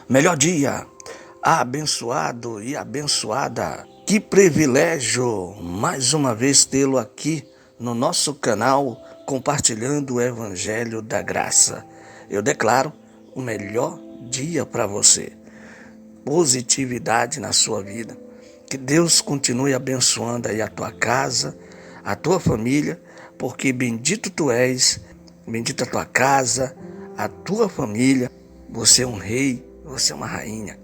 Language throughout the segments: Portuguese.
Melhor dia, abençoado e abençoada. Que privilégio mais uma vez tê-lo aqui no nosso canal, compartilhando o Evangelho da Graça. Eu declaro o melhor dia para você. Positividade na sua vida. Que Deus continue abençoando aí a tua casa, a tua família, porque bendito tu és, bendita a tua casa, a tua família. Você é um rei, você é uma rainha.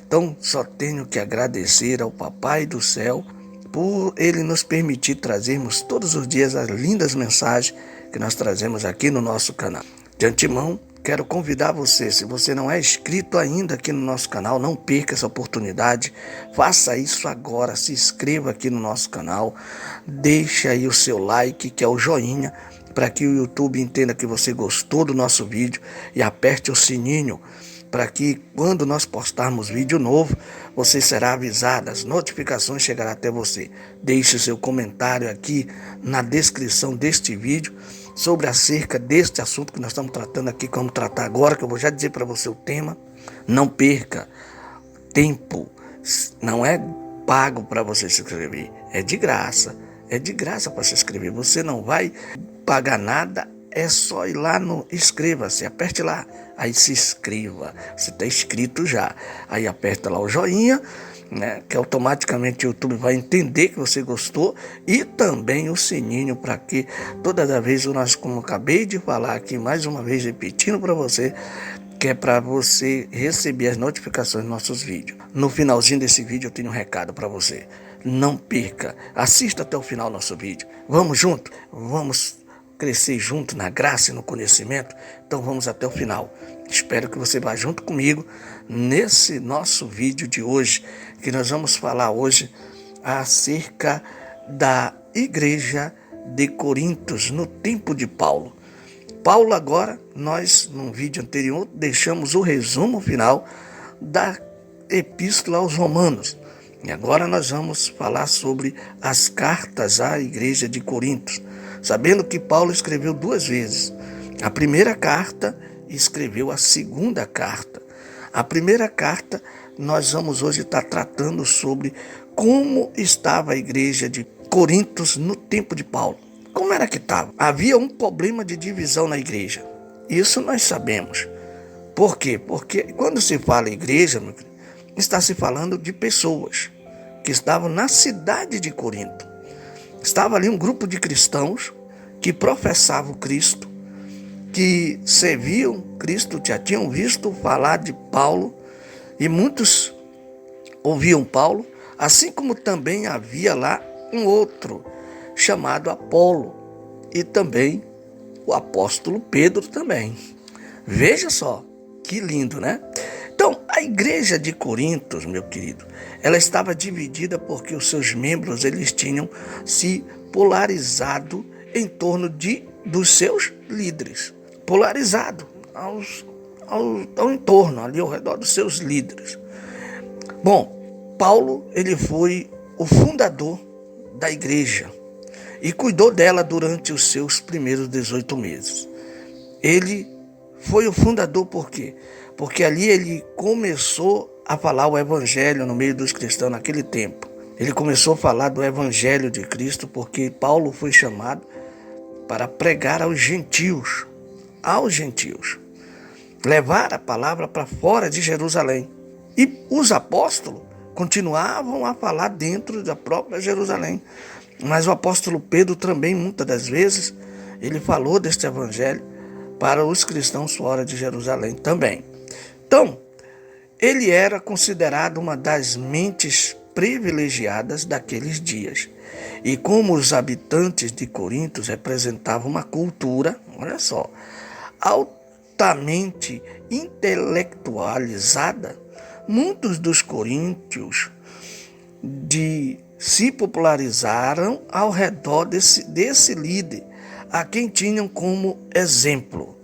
Então, só tenho que agradecer ao Papai do Céu por Ele nos permitir trazermos todos os dias as lindas mensagens que nós trazemos aqui no nosso canal. De antemão, quero convidar você, se você não é inscrito ainda aqui no nosso canal, não perca essa oportunidade, faça isso agora, se inscreva aqui no nosso canal, deixe aí o seu like, que é o joinha, para que o YouTube entenda que você gostou do nosso vídeo e aperte o sininho, para que quando nós postarmos vídeo novo, você será avisado, as notificações chegarão até você. Deixe seu comentário aqui na descrição deste vídeo sobre acerca deste assunto que nós estamos tratando aqui, como tratar agora, que eu vou já dizer para você o tema. Não perca tempo, não é pago para você se inscrever, é de graça para se inscrever, você não vai pagar nada. É só ir lá no inscreva-se, aperte lá, aí se inscreva, você está inscrito já, aí aperta lá o joinha, né, que automaticamente o YouTube vai entender que você gostou, e também o sininho para que toda vez nós, como acabei de falar aqui, mais uma vez repetindo para você, que é para você receber as notificações dos nossos vídeos. No finalzinho desse vídeo eu tenho um recado para você, não perca, assista até o final do nosso vídeo, vamos junto, vamos crescer junto na graça e no conhecimento. Então vamos até o final. Espero que você vá junto comigo nesse nosso vídeo de hoje, que nós vamos falar hoje acerca da igreja de Corintos no tempo de Paulo. Paulo agora, nós no vídeo anterior deixamos o resumo final da epístola aos Romanos. E agora nós vamos falar sobre as cartas à igreja de Corintos, sabendo que Paulo escreveu 2 vezes. A primeira carta e escreveu a segunda carta. A primeira carta nós vamos hoje estar tratando sobre como estava a igreja de Corintos no tempo de Paulo. Como era que estava? Havia um problema de divisão na igreja. Isso nós sabemos. Por quê? Porque quando se fala igreja, está se falando de pessoas que estavam na cidade de Corinto. Estava ali um grupo de cristãos que professavam Cristo, que serviam Cristo, já tinham visto falar de Paulo, e muitos ouviam Paulo, assim como também havia lá um outro chamado Apolo, e também o apóstolo Pedro também. Veja só, que lindo, né? Então, a igreja de Corintos, meu querido, ela estava dividida porque os seus membros, eles tinham se polarizado em torno dos seus líderes. Polarizado ao entorno, ali ao redor dos seus líderes. Bom, Paulo, ele foi o fundador da igreja e cuidou dela durante os seus primeiros 18 meses. Ele foi o fundador por quê? Porque ali ele começou a falar o evangelho no meio dos cristãos naquele tempo. Ele começou a falar do evangelho de Cristo porque Paulo foi chamado para pregar aos gentios, levar a palavra para fora de Jerusalém. E os apóstolos continuavam a falar dentro da própria Jerusalém. Mas o apóstolo Pedro também, muitas das vezes, ele falou deste evangelho para os cristãos fora de Jerusalém também. Então, ele era considerado uma das mentes privilegiadas daqueles dias. E como os habitantes de Corintos representavam uma cultura, olha só, altamente intelectualizada, muitos dos coríntios se popularizaram ao redor desse líder, a quem tinham como exemplo.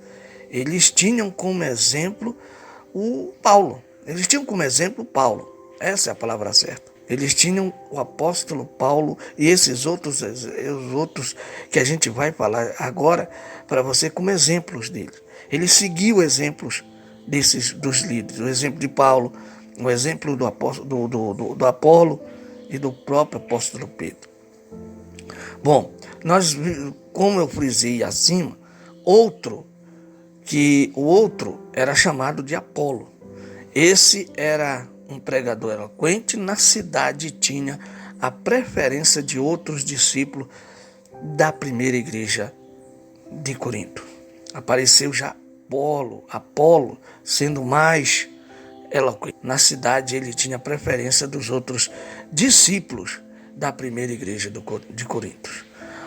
Eles tinham como exemplo o Paulo. Eles tinham como exemplo Paulo. Essa é a palavra certa. Eles tinham o apóstolo Paulo e esses outros, os outros que a gente vai falar agora para você como exemplos deles. Eles seguiam exemplos dos líderes. O exemplo de Paulo, o exemplo do Apolo e do próprio apóstolo Pedro. Bom, como eu frisei acima, o outro era chamado de Apolo. Esse era um pregador eloquente na cidade e tinha a preferência de outros discípulos da primeira igreja de Corinto. Apareceu já Apolo sendo mais eloquente. Na cidade ele tinha preferência dos outros discípulos da primeira igreja de Corinto.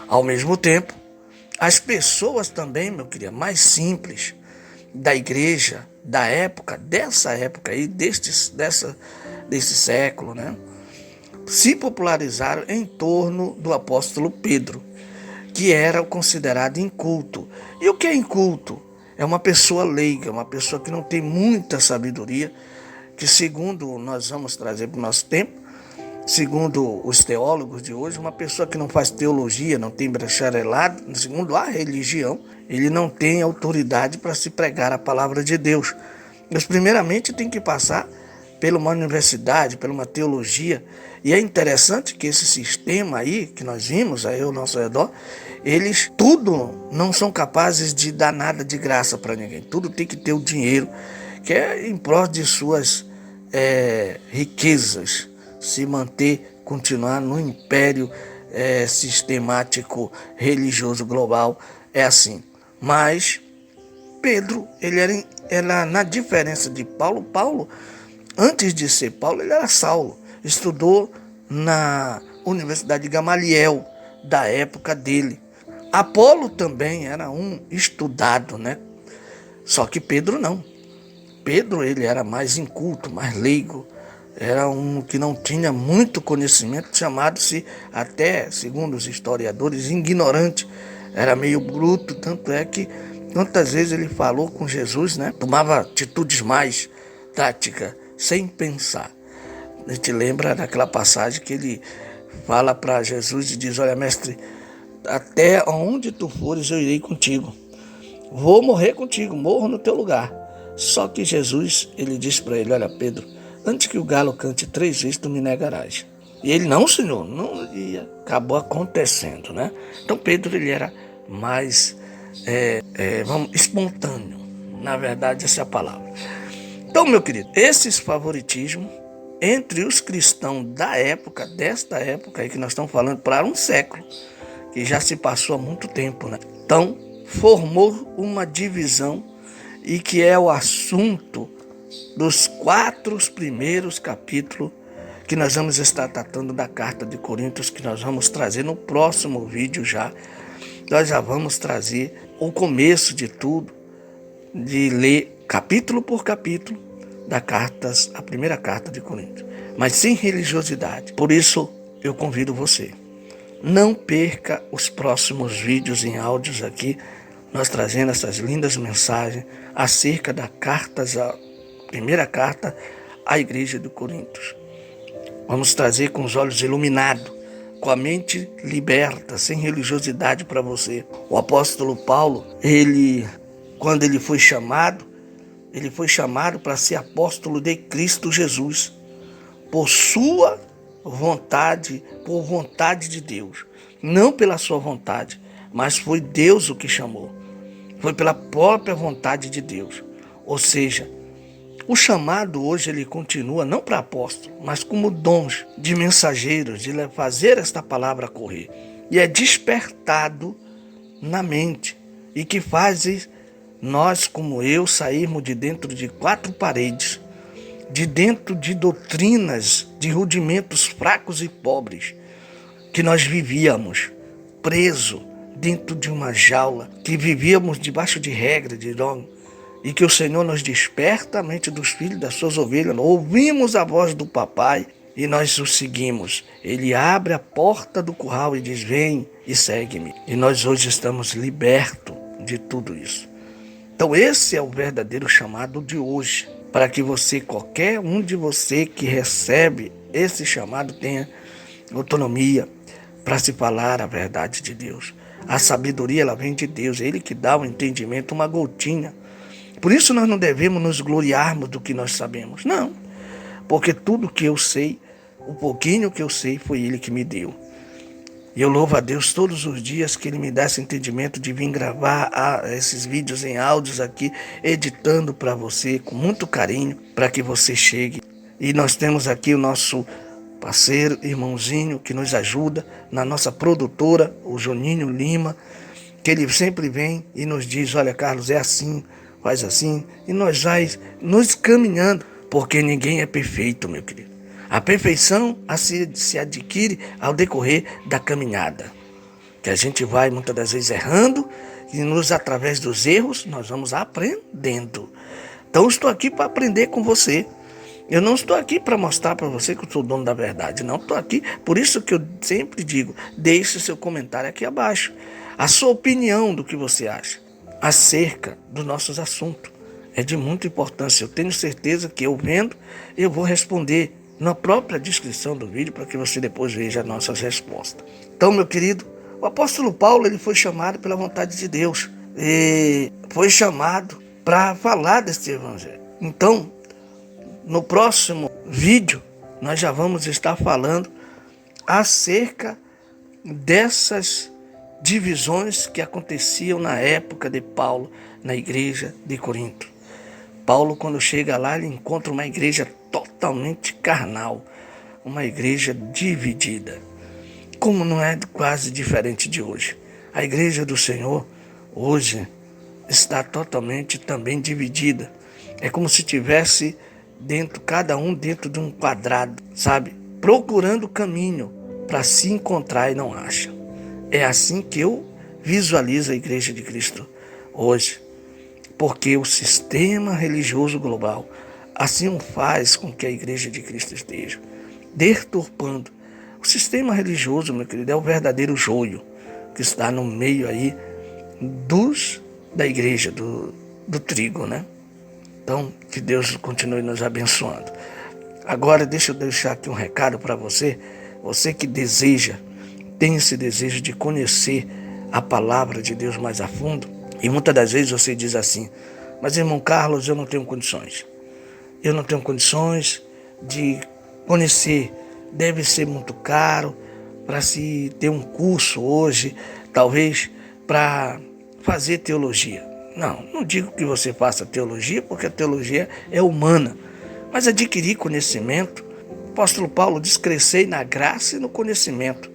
Ao mesmo tempo, as pessoas também, meu querido, mais simples da igreja, dessa época aí, desse século, né, se popularizaram em torno do apóstolo Pedro, que era considerado inculto. E o que é inculto? É uma pessoa leiga, uma pessoa que não tem muita sabedoria, que segundo nós vamos trazer para o nosso tempo, segundo os teólogos de hoje, uma pessoa que não faz teologia, não tem bacharelado, segundo a religião, ele não tem autoridade para se pregar a palavra de Deus. Mas primeiramente tem que passar por uma universidade, por uma teologia. E é interessante que esse sistema aí, que nós vimos aí ao nosso redor, eles tudo não são capazes de dar nada de graça para ninguém. Tudo tem que ter o dinheiro, que é em prol de suas riquezas, se manter, continuar no império sistemático religioso global. É assim. Mas Pedro, ele era na diferença de Paulo, antes de ser Paulo, ele era Saulo. Estudou na Universidade de Gamaliel, da época dele. Apolo também era um estudado, né? Só que Pedro não. Pedro, ele era mais inculto, mais leigo. Era um que não tinha muito conhecimento, chamado-se até, segundo os historiadores, ignorante. Era meio bruto, tanto é que quantas vezes ele falou com Jesus, né? Tomava atitudes mais táticas, sem pensar. A gente lembra daquela passagem que ele fala para Jesus e diz: olha, mestre, até onde tu fores eu irei contigo. Vou morrer contigo, morro no teu lugar. Só que Jesus, ele disse para ele: olha, Pedro, antes que o galo cante 3 vezes, tu me negarás. E ele: não, Senhor, não. E acabou acontecendo, né? Então Pedro, ele era mais espontâneo. Na verdade, essa é a palavra. Então, meu querido, esses favoritismos entre os cristãos desta época aí que nós estamos falando, para um século, que já se passou há muito tempo, né? Então, formou uma divisão, e que é o assunto dos 4 primeiros capítulos que nós vamos estar tratando da carta de Coríntios, que nós vamos trazer no próximo vídeo já. Nós já vamos trazer o começo de tudo, de ler capítulo por capítulo a primeira carta de Coríntios, mas sem religiosidade. Por isso, eu convido você, não perca os próximos vídeos em áudios aqui, nós trazendo essas lindas mensagens acerca da primeira carta à igreja de Coríntios. Vamos trazer com os olhos iluminados, com a mente liberta, sem religiosidade para você. O apóstolo Paulo, quando ele foi chamado para ser apóstolo de Cristo Jesus, por sua vontade, por vontade de Deus. Não pela sua vontade, mas foi Deus o que chamou. Foi pela própria vontade de Deus. Ou seja, o chamado hoje ele continua não para apóstolo, mas como dons de mensageiros, de fazer esta palavra correr. E é despertado na mente e que faz nós, como eu, sairmos de dentro de 4 paredes, de dentro de doutrinas, de rudimentos fracos e pobres, que nós vivíamos preso dentro de uma jaula, que vivíamos debaixo de regra, de dogma, e que o Senhor nos desperta a mente dos filhos das suas ovelhas. Ouvimos a voz do papai e nós o seguimos. Ele abre a porta do curral e diz: vem e segue-me. E nós hoje estamos libertos de tudo isso. Então esse é o verdadeiro chamado de hoje, para que você, qualquer um de você que recebe esse chamado, tenha autonomia para se falar a verdade de Deus. A sabedoria, ela vem de Deus, é Ele que dá o entendimento, uma gotinha. Por isso nós não devemos nos gloriarmos do que nós sabemos. Não, porque tudo que eu sei, o pouquinho que eu sei, foi Ele que me deu. E eu louvo a Deus todos os dias que Ele me dá esse entendimento de vir gravar esses vídeos em áudios aqui, editando para você com muito carinho, para que você chegue. E nós temos aqui o nosso parceiro, irmãozinho, que nos ajuda, na nossa produtora, o Juninho Lima, que ele sempre vem e nos diz, olha Carlos, é assim, faz assim, e nós vamos nos caminhando, porque ninguém é perfeito, meu querido. A perfeição se adquire ao decorrer da caminhada, que a gente vai muitas das vezes errando e através dos erros nós vamos aprendendo. Então estou aqui para aprender com você. Eu não estou aqui para mostrar para você que eu sou dono da verdade, não. Estou aqui, por isso que eu sempre digo, deixe seu comentário aqui abaixo, a sua opinião do que você acha acerca dos nossos assuntos. É de muita importância, eu tenho certeza que eu vendo, eu vou responder na própria descrição do vídeo, para que você depois veja as nossas respostas. Então, meu querido, o apóstolo Paulo ele foi chamado pela vontade de Deus. E foi chamado para falar deste evangelho. Então, no próximo vídeo, nós já vamos estar falando acerca dessas divisões que aconteciam na época de Paulo, na igreja de Corinto. Paulo, quando chega lá, ele encontra uma igreja totalmente carnal, uma igreja dividida, como não é quase diferente de hoje. A igreja do Senhor hoje está totalmente também dividida. É como se tivesse cada um dentro de um quadrado, sabe? Procurando caminho para se encontrar e não acha. É assim que eu visualizo a igreja de Cristo hoje. Porque o sistema religioso global assim faz com que a igreja de Cristo esteja deturpando. O sistema religioso, meu querido, é o verdadeiro joio que está no meio aí da igreja, do trigo, né? Então, que Deus continue nos abençoando. Agora, deixa eu deixar aqui um recado para você. Você que tem esse desejo de conhecer a palavra de Deus mais a fundo. E muitas das vezes você diz assim, mas irmão Carlos, eu não tenho condições. Eu não tenho condições de conhecer. Deve ser muito caro para se ter um curso hoje, talvez para fazer teologia. Não digo que você faça teologia, porque a teologia é humana. Mas adquirir conhecimento, o apóstolo Paulo diz, crescei na graça e no conhecimento.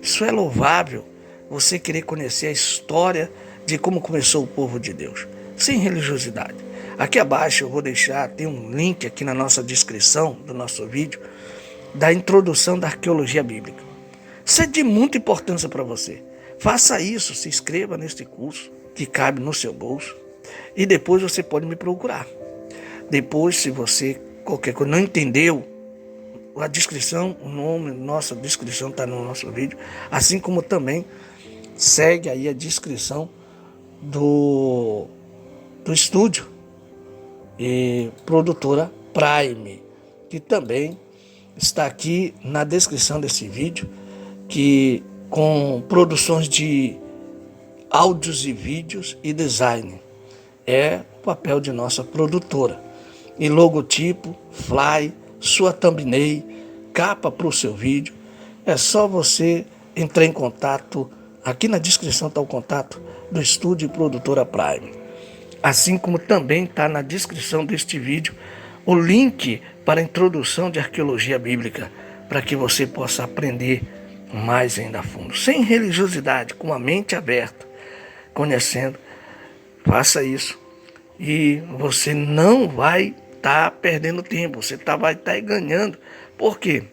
Isso é louvável, você querer conhecer a história de como começou o povo de Deus, sem religiosidade. Aqui abaixo eu vou deixar, tem um link aqui na nossa descrição do nosso vídeo, da introdução da arqueologia bíblica. Isso é de muita importância para você. Faça isso, se inscreva neste curso, que cabe no seu bolso, e depois você pode me procurar. Depois, se você, qualquer coisa, não entendeu, a descrição, o nome, nossa descrição está no nosso vídeo, assim como também segue aí a descrição do estúdio e produtora Prime, que também está aqui na descrição desse vídeo, que com produções de áudios e vídeos e design. É o papel de nossa produtora. E logotipo, fly, sua thumbnail, capa para o seu vídeo. É só você entrar em contato. Aqui na descrição está o contato do estúdio e produtora Prime. Assim como também está na descrição deste vídeo o link para a introdução de arqueologia bíblica, para que você possa aprender mais ainda a fundo, sem religiosidade, com a mente aberta, conhecendo. Faça isso e você não vai estar perdendo tempo, você vai estar ganhando. Por quê?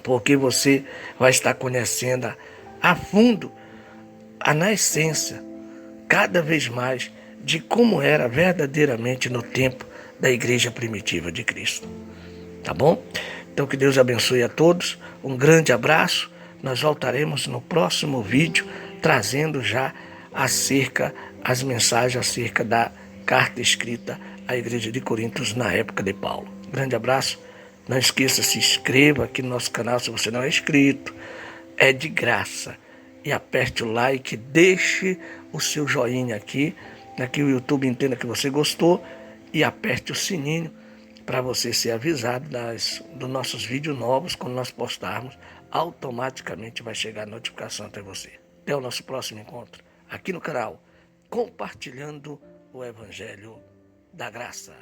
Porque você vai estar conhecendo a fundo, na essência, cada vez mais, de como era verdadeiramente no tempo da igreja primitiva de Cristo. Tá bom? Então que Deus abençoe a todos, um grande abraço. Nós voltaremos no próximo vídeo, trazendo já as mensagens acerca da carta escrita à igreja de Corinto na época de Paulo. Grande abraço, não esqueça, se inscreva aqui no nosso canal se você não é inscrito, é de graça. E aperte o like, deixe o seu joinha aqui para que o YouTube entenda que você gostou e aperte o sininho para você ser avisado dos nossos vídeos novos. Quando nós postarmos, automaticamente vai chegar a notificação até você. Até o nosso próximo encontro aqui no canal, compartilhando o Evangelho da Graça.